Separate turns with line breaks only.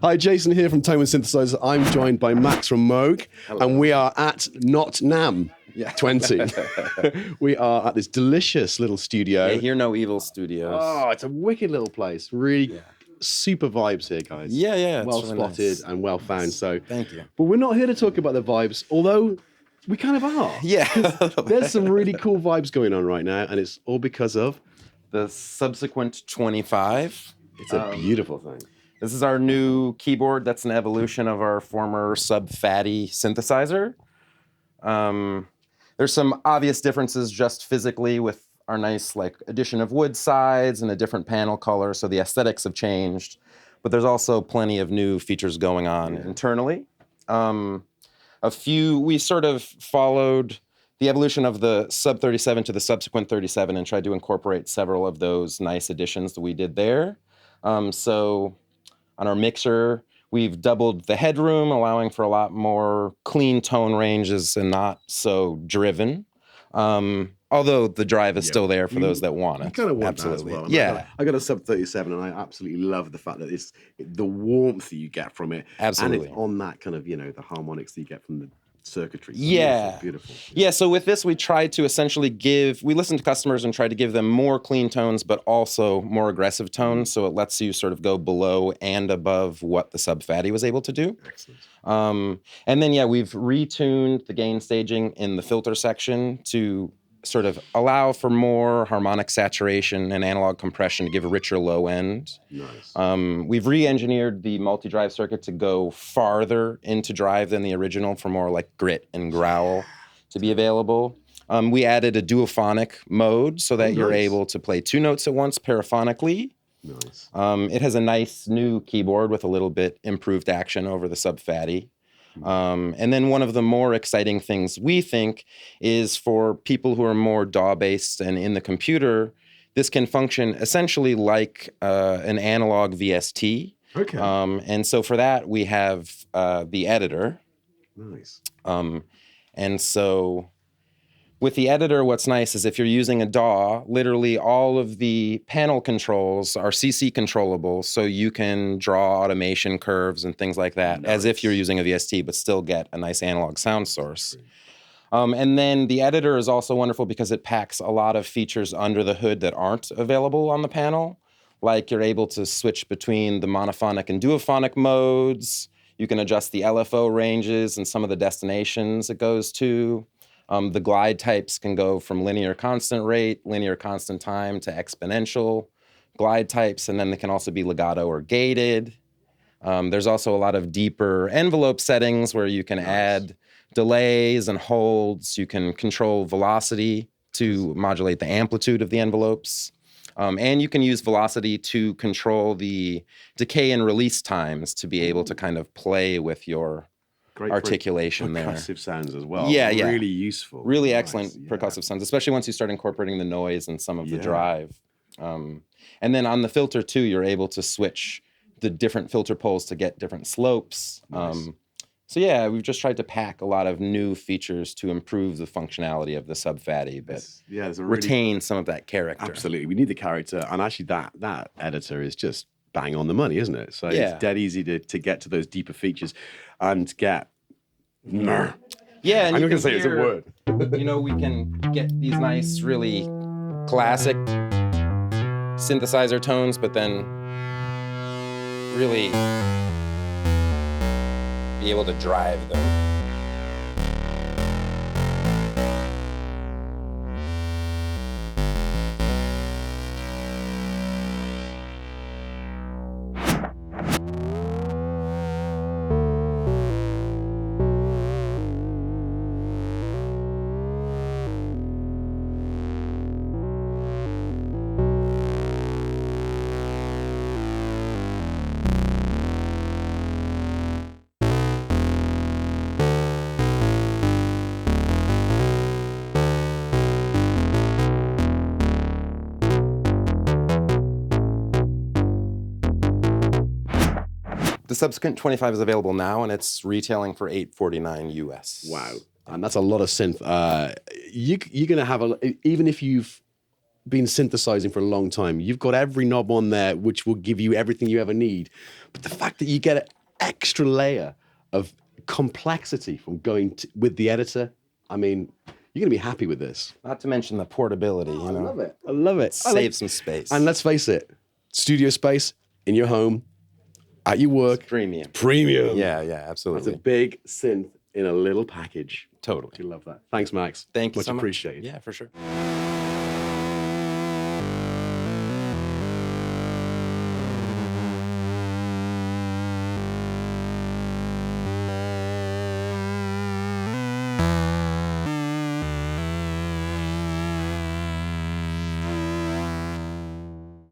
Hi, Jason here from Thomann Synthesizer. I'm joined by Max from Moog, and we are at not NAMM 20. We are at this delicious little studio.
Yeah, Hear No Evil Studios.
Oh, it's a wicked little place. Really super vibes here, guys.
Yeah.
Well
really
spotted
nice.
and well found. So
Thank you.
But we're not here to talk about the vibes, although we kind of are.
Yeah.
There's some really cool vibes going on right now, and it's all because of
the Subsequent 25.
It's a beautiful thing.
This is our new keyboard. That's an evolution of our former Phatty synthesizer. There's some obvious differences just physically with our nice addition of wood sides and a different panel color, so the aesthetics have changed. But there's also plenty of new features going on internally. We sort of followed the evolution of the Sub 37 to the Subsequent 37 and tried to incorporate several of those nice additions that we did there. So on our mixer, we've doubled the headroom, allowing for a lot more clean tone ranges and not so driven. Although the drive is still there for those that want it.
You kind of want
Absolutely.
that as well. I got a Sub 37, and I absolutely love the fact that it's the warmth that you get from it.
Absolutely.
And it's on that kind of, the harmonics that you get from the circuitry.
Yeah.
Beautiful.
Yeah, so with this, we tried to essentially we listened to customers and tried to give them more clean tones, but also more aggressive tones, so it lets you sort of go below and above what the Sub Phatty was able to do.
Excellent.
And then, we've retuned the gain staging in the filter section to sort of allow for more harmonic saturation and analog compression to give a richer low end.
Nice.
We've re-engineered the multi-drive circuit to go farther into drive than the original for more grit and growl to be available. We added a duophonic mode so that you're able to play two notes at once paraphonically.
Nice.
It has a nice new keyboard with a little bit improved action over the Sub Phatty. And then one of the more exciting things we think is for people who are more DAW-based and in the computer, this can function essentially like an analog VST.
Okay.
And so for that, we have the editor.
Nice.
And so with the editor, what's nice is if you're using a DAW, literally all of the panel controls are CC controllable, so you can draw automation curves and things like that as if you're using a VST, but still get a nice analog sound source. And then the editor is also wonderful because it packs a lot of features under the hood that aren't available on the panel. Like you're able to switch between the monophonic and duophonic modes. You can adjust the LFO ranges and some of the destinations it goes to. The glide types can go from linear constant rate, linear constant time, to exponential glide types, and then they can also be legato or gated. There's also a lot of deeper envelope settings where you can add delays and holds. You can control velocity to modulate the amplitude of the envelopes. And you can use velocity to control the decay and release times to be able to kind of play with your articulation there.
Percussive sounds as well.
Yeah.
Really useful.
Really excellent percussive sounds, especially once you start incorporating the noise and some of the drive. And then on the filter too, you're able to switch the different filter poles to get different slopes.
Nice.
So we've just tried to pack a lot of new features to improve the functionality of the Sub Phatty, but retain some of that character.
Absolutely. We need the character, and actually that editor is just bang on the money, isn't it? So it's dead easy to get to those deeper features and get
and
I'm
you
going to
can
say it's a word.
We can get these nice, really classic synthesizer tones, but then really be able to drive them. The Subsequent 25 is available now, and it's retailing for $849 US.
Wow. And that's a lot of synth. You're going to have even if you've been synthesizing for a long time. You've got every knob on there, which will give you everything you ever need. But the fact that you get an extra layer of complexity from going with the editor, I mean, you're going to be happy with this.
Not to mention the portability, you know.
I love it. I love it.
Save some space.
And let's face it, studio space in your home, at your work.
It's premium.
Premium.
Yeah,
That's
absolutely.
a big synth in a little package.
Totally.
You love that. Thanks, Max.
Thank you
Much
so much.
appreciated.
Yeah, for sure.